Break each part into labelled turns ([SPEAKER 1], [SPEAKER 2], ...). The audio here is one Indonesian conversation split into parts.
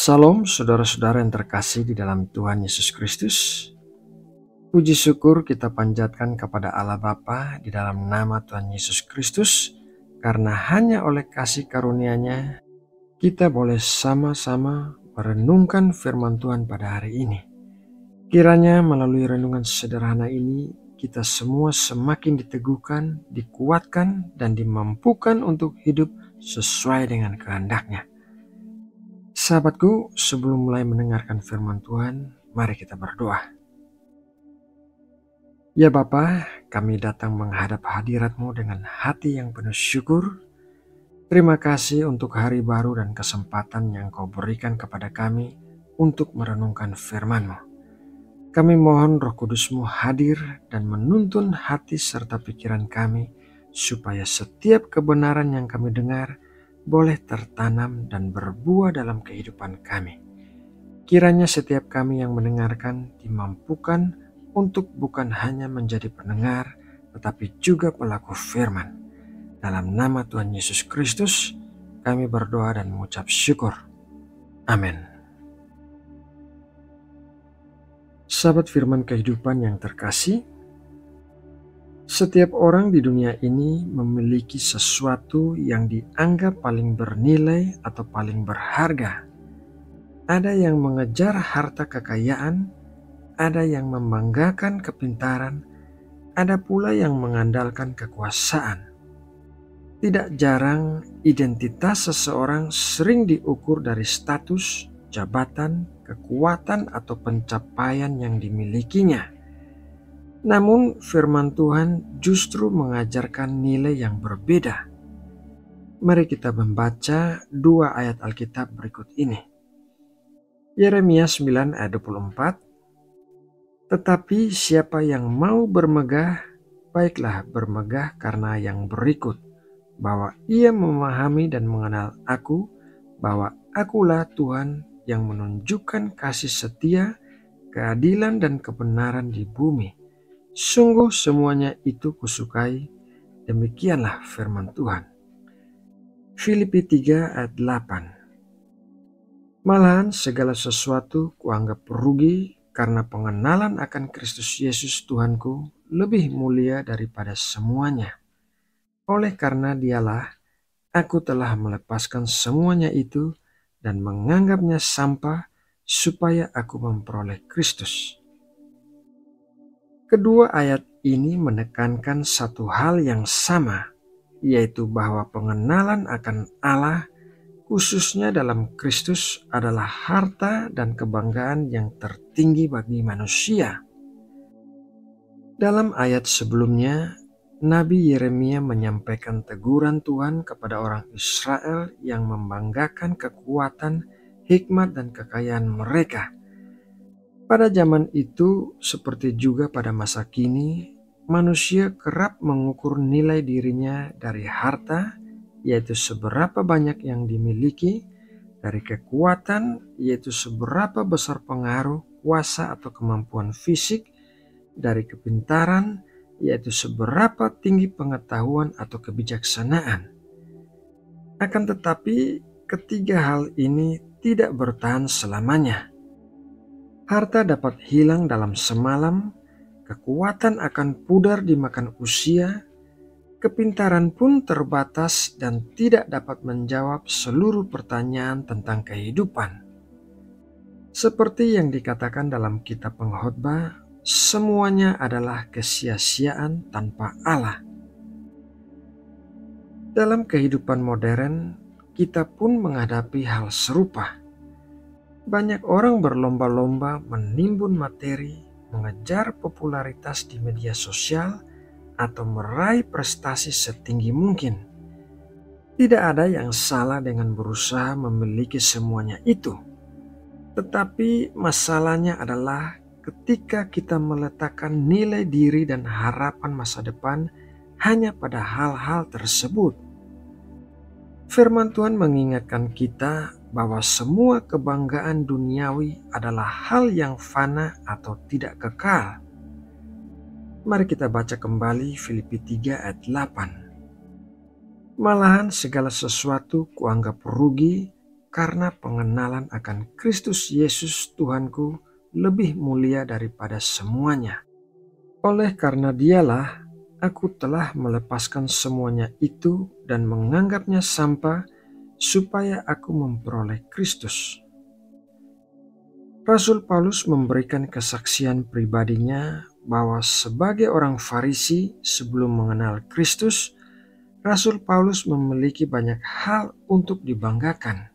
[SPEAKER 1] Salam saudara-saudara yang terkasih di dalam Tuhan Yesus Kristus. Puji syukur kita panjatkan kepada Allah Bapa di dalam nama Tuhan Yesus Kristus, karena hanya oleh kasih karunia-Nya kita boleh sama-sama merenungkan firman Tuhan pada hari ini. Kiranya melalui renungan sederhana ini kita semua semakin diteguhkan, dikuatkan, dan dimampukan untuk hidup sesuai dengan kehendak-Nya. Sahabatku, sebelum mulai mendengarkan firman Tuhan, mari kita berdoa. Ya Bapa, kami datang menghadap hadirat-Mu dengan hati yang penuh syukur. Terima kasih untuk hari baru dan kesempatan yang Kau berikan kepada kami untuk merenungkan firman-Mu. Kami mohon Roh Kudus-Mu hadir dan menuntun hati serta pikiran kami, supaya setiap kebenaran yang kami dengar boleh tertanam dan berbuah dalam kehidupan kami. Kiranya setiap kami yang mendengarkan dimampukan untuk bukan hanya menjadi pendengar, tetapi juga pelaku firman. Dalam nama Tuhan Yesus Kristus, kami berdoa dan mengucap syukur. Amin. Sahabat firman kehidupan yang terkasih, setiap orang di dunia ini memiliki sesuatu yang dianggap paling bernilai atau paling berharga. Ada yang mengejar harta kekayaan, ada yang membanggakan kepintaran, ada pula yang mengandalkan kekuasaan. Tidak jarang identitas seseorang sering diukur dari status, jabatan, kekuatan, atau pencapaian yang dimilikinya. Namun firman Tuhan justru mengajarkan nilai yang berbeda. Mari kita membaca dua ayat Alkitab berikut ini. Yeremia 9 ayat 24. Tetapi siapa yang mau bermegah, baiklah bermegah karena yang berikut, bahwa ia memahami dan mengenal aku, bahwa akulah Tuhan yang menunjukkan kasih setia, keadilan dan kebenaran di bumi. Sungguh semuanya itu kusukai, demikianlah firman Tuhan. Filipi 3 ayat 8. Malahan segala sesuatu kuanggap rugi karena pengenalan akan Kristus Yesus Tuhanku lebih mulia daripada semuanya. Oleh karena Dialah, aku telah melepaskan semuanya itu dan menganggapnya sampah supaya aku memperoleh Kristus. Kedua ayat ini menekankan satu hal yang sama, yaitu bahwa pengenalan akan Allah, khususnya dalam Kristus, adalah harta dan kebanggaan yang tertinggi bagi manusia. Dalam ayat sebelumnya, Nabi Yeremia menyampaikan teguran Tuhan kepada orang Israel yang membanggakan kekuatan, hikmat, dan kekayaan mereka. Pada zaman itu, seperti juga pada masa kini, manusia kerap mengukur nilai dirinya dari harta, yaitu seberapa banyak yang dimiliki, dari kekuatan, yaitu seberapa besar pengaruh, kuasa, atau kemampuan fisik, dari kepintaran, yaitu seberapa tinggi pengetahuan atau kebijaksanaan. Akan tetapi, ketiga hal ini tidak bertahan selamanya. Harta dapat hilang dalam semalam, kekuatan akan pudar dimakan usia, kepintaran pun terbatas dan tidak dapat menjawab seluruh pertanyaan tentang kehidupan. Seperti yang dikatakan dalam kitab Pengkhotbah, semuanya adalah kesia-siaan tanpa Allah. Dalam kehidupan modern, kita pun menghadapi hal serupa. Banyak orang berlomba-lomba menimbun materi, mengejar popularitas di media sosial, atau meraih prestasi setinggi mungkin. Tidak ada yang salah dengan berusaha memiliki semuanya itu. Tetapi masalahnya adalah ketika kita meletakkan nilai diri dan harapan masa depan hanya pada hal-hal tersebut. Firman Tuhan mengingatkan kita bahwa semua kebanggaan duniawi adalah hal yang fana atau tidak kekal. Mari kita baca kembali Filipi 3 ayat 8. Malahan segala sesuatu kuanggap rugi karena pengenalan akan Kristus Yesus Tuhanku lebih mulia daripada semuanya. Oleh karena Dialah, aku telah melepaskan semuanya itu dan menganggapnya sampah supaya aku memperoleh Kristus. Rasul Paulus memberikan kesaksian pribadinya bahwa sebagai orang Farisi sebelum mengenal Kristus, Rasul Paulus memiliki banyak hal untuk dibanggakan.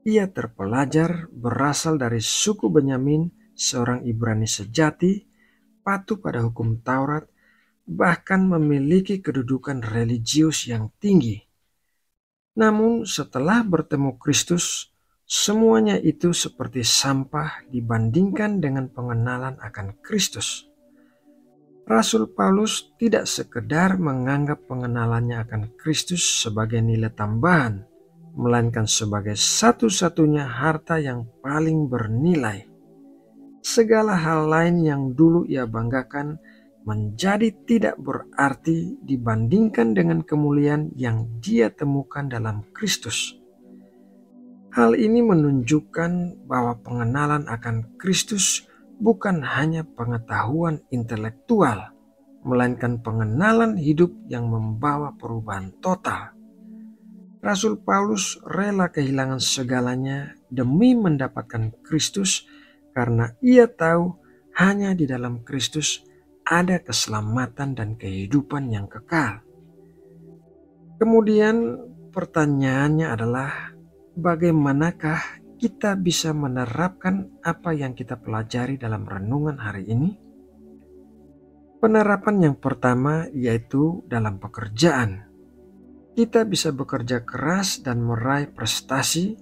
[SPEAKER 1] Ia terpelajar, berasal dari suku Benyamin, seorang Ibrani sejati, patuh pada hukum Taurat, bahkan memiliki kedudukan religius yang tinggi. Namun setelah bertemu Kristus, semuanya itu seperti sampah dibandingkan dengan pengenalan akan Kristus. Rasul Paulus tidak sekedar menganggap pengenalannya akan Kristus sebagai nilai tambahan, melainkan sebagai satu-satunya harta yang paling bernilai. Segala hal lain yang dulu ia banggakan menjadi tidak berarti dibandingkan dengan kemuliaan yang dia temukan dalam Kristus. Hal ini menunjukkan bahwa pengenalan akan Kristus bukan hanya pengetahuan intelektual, melainkan pengenalan hidup yang membawa perubahan total. Rasul Paulus rela kehilangan segalanya demi mendapatkan Kristus karena ia tahu hanya di dalam Kristus ada keselamatan dan kehidupan yang kekal. Kemudian pertanyaannya adalah, bagaimanakah kita bisa menerapkan apa yang kita pelajari dalam renungan hari ini? Penerapan yang pertama yaitu dalam pekerjaan. Kita bisa bekerja keras dan meraih prestasi,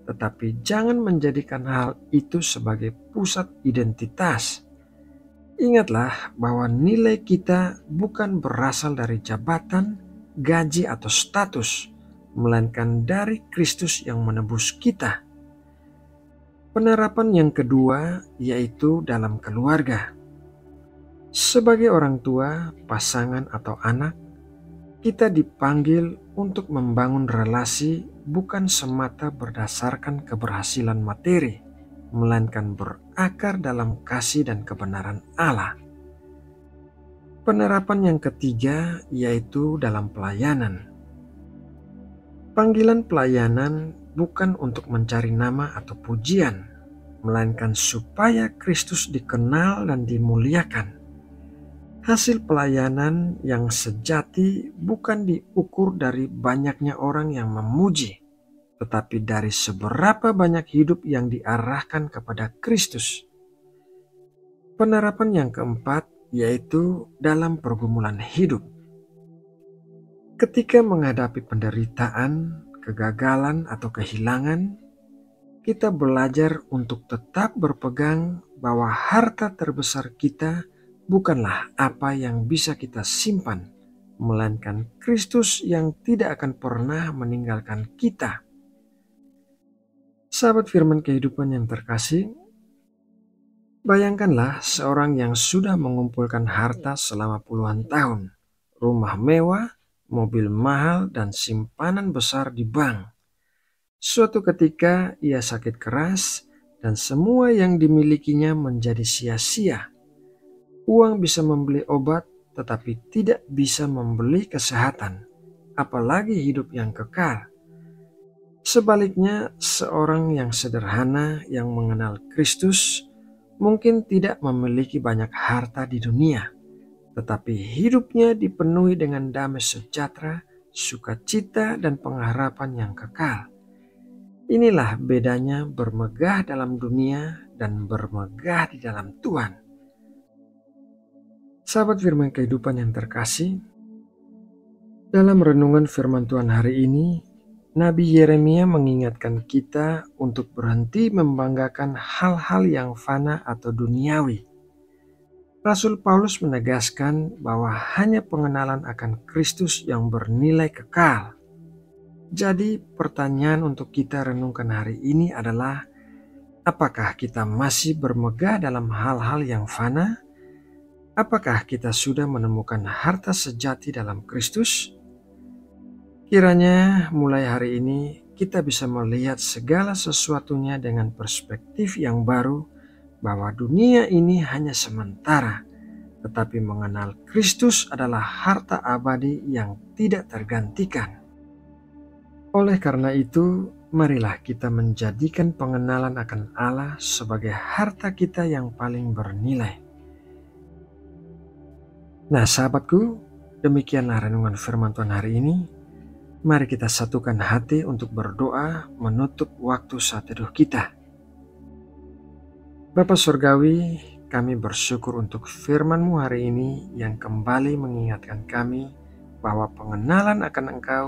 [SPEAKER 1] tetapi jangan menjadikan hal itu sebagai pusat identitas. Ingatlah bahwa nilai kita bukan berasal dari jabatan, gaji, atau status, melainkan dari Kristus yang menebus kita. Penerapan yang kedua yaitu dalam keluarga. Sebagai orang tua, pasangan, atau anak, kita dipanggil untuk membangun relasi bukan semata berdasarkan keberhasilan materi, melainkan berakar dalam kasih dan kebenaran Allah. Penerapan yang ketiga yaitu dalam pelayanan. Panggilan pelayanan bukan untuk mencari nama atau pujian, melainkan supaya Kristus dikenal dan dimuliakan. Hasil pelayanan yang sejati bukan diukur dari banyaknya orang yang memuji, tetapi dari seberapa banyak hidup yang diarahkan kepada Kristus. Penerapan yang keempat yaitu dalam pergumulan hidup. Ketika menghadapi penderitaan, kegagalan, atau kehilangan, kita belajar untuk tetap berpegang bahwa harta terbesar kita bukanlah apa yang bisa kita simpan, melainkan Kristus yang tidak akan pernah meninggalkan kita. Sahabat firman kehidupan yang terkasih, bayangkanlah seorang yang sudah mengumpulkan harta selama puluhan tahun, rumah mewah, mobil mahal, dan simpanan besar di bank. Suatu ketika ia sakit keras dan semua yang dimilikinya menjadi sia-sia. Uang bisa membeli obat tetapi tidak bisa membeli kesehatan, apalagi hidup yang kekal. Sebaliknya, seorang yang sederhana yang mengenal Kristus mungkin tidak memiliki banyak harta di dunia, tetapi hidupnya dipenuhi dengan damai sejahtera, sukacita, dan pengharapan yang kekal. Inilah bedanya bermegah dalam dunia dan bermegah di dalam Tuhan. Sahabat firman kehidupan yang terkasih, dalam renungan firman Tuhan hari ini, Nabi Yeremia mengingatkan kita untuk berhenti membanggakan hal-hal yang fana atau duniawi. Rasul Paulus menegaskan bahwa hanya pengenalan akan Kristus yang bernilai kekal. Jadi pertanyaan untuk kita renungkan hari ini adalah, apakah kita masih bermegah dalam hal-hal yang fana? Apakah kita sudah menemukan harta sejati dalam Kristus? Kiranya mulai hari ini kita bisa melihat segala sesuatunya dengan perspektif yang baru, bahwa dunia ini hanya sementara, tetapi mengenal Kristus adalah harta abadi yang tidak tergantikan. Oleh karena itu, marilah kita menjadikan pengenalan akan Allah sebagai harta kita yang paling bernilai. Nah, sahabatku, demikianlah renungan firman Tuhan hari ini. Mari kita satukan hati untuk berdoa menutup waktu saat teduh kita. Bapa Surgawi, kami bersyukur untuk firman-Mu hari ini yang kembali mengingatkan kami bahwa pengenalan akan Engkau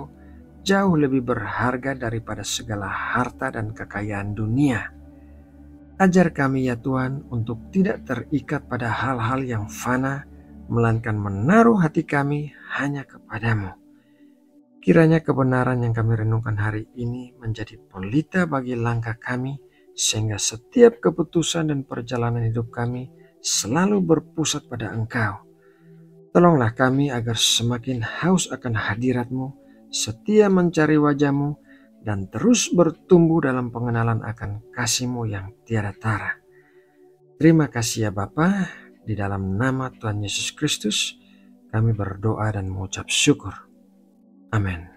[SPEAKER 1] jauh lebih berharga daripada segala harta dan kekayaan dunia. Ajar kami ya Tuhan untuk tidak terikat pada hal-hal yang fana, melainkan menaruh hati kami hanya kepadamu. Kiranya kebenaran yang kami renungkan hari ini menjadi pelita bagi langkah kami, sehingga setiap keputusan dan perjalanan hidup kami selalu berpusat pada Engkau. Tolonglah kami agar semakin haus akan hadirat-Mu, setia mencari wajah-Mu, dan terus bertumbuh dalam pengenalan akan kasih-Mu yang tiada tara. Terima kasih ya Bapa, di dalam nama Tuhan Yesus Kristus kami berdoa dan mengucap syukur. Amin.